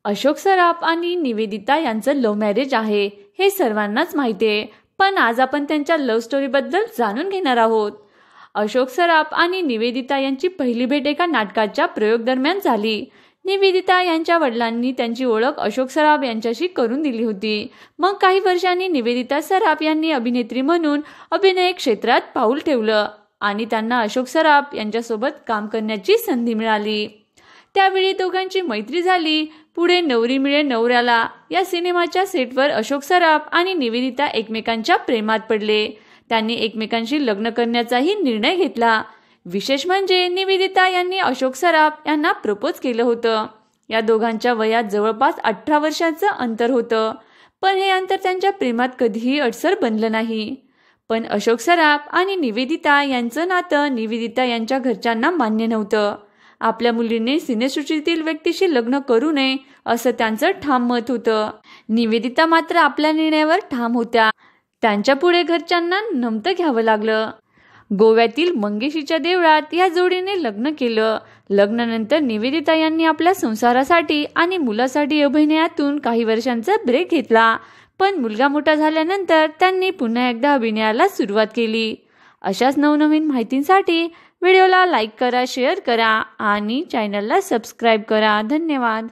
अशोक सराफ आणि निवेदिता यांचं love marriage आहे हे सर्वांनाच माहिती आहे, पण आज आपण त्यांच्या लव्ह स्टोरीबद्दल जाणून घेणार आहोत. अशोक सराफ आणि निवेदिता यांची पहिली भेट एका नाटकाच्या प्रयोग दरम्यान झाली. निवेदिता यांच्या वडिलांनी त्यांची ओळख अशोक सराफ यांच्याशी करून दिली होती. मग काही वर्षांनी निवेदिता सराफ यांनी अभिनेत्री म्हणून अभिनय क्षेत्रात पाऊल ठेवलं आणि त्यांना अशोक सराफ यांच्यासोबत काम करण्याची संधी मिळाली. त्यावेळी दोघांची मैत्री झाली. पुढे नवरी मिळे नवऱ्याला या सिनेमाच्या सेटवर अशोक सराफ आणि निवेदिता एकमेकांच्या प्रेमात पडले. त्यांनी एकमेकांशी लग्न करण्याचाही निर्णय घेतला. विशेष म्हणजे निवेदिता यांनी अशोक सराफ यांना प्रपोज केलं होतं. या दोघांच्या वयात जवळपास 18 वर्षांचं अंतर होतं, पण हे अंतर त्यांच्या प्रेमात कधीही अडसर बनलं नाही. पण अशोक सराफ आणि निवेदिता यांचं नातं निवेदिता यांच्या घरच्यांना मान्य नव्हतं. आपल्या मुलीने सिनेसृष्टीतील व्यक्तीशी लग्न करू नये असं त्यांचं ठाम मत होतं. निवेदिता मात्र आपल्या निर्णयावर ठाम होत्या. त्यांच्या पुढे घरच्यांना नमतं घ्यावं लागलं. गोव्यातील मंगेशीच्या देवळात या जोडीने लग्न केलं. लग्नानंतर निवेदिता यांनी आपल्या संसारासाठी आणि मुलासाठी अभिनयातून काही वर्षांचा ब्रेक घेतला, पण मुलगा मोठा झाल्यानंतर त्यांनी पुन्हा एकदा अभिनयाला सुरुवात केली. अशाच नवनवीन माहितींसाठी व्हिडिओला लाईक करा, शेअर करा आणि चॅनलला सबस्क्राईब करा. धन्यवाद.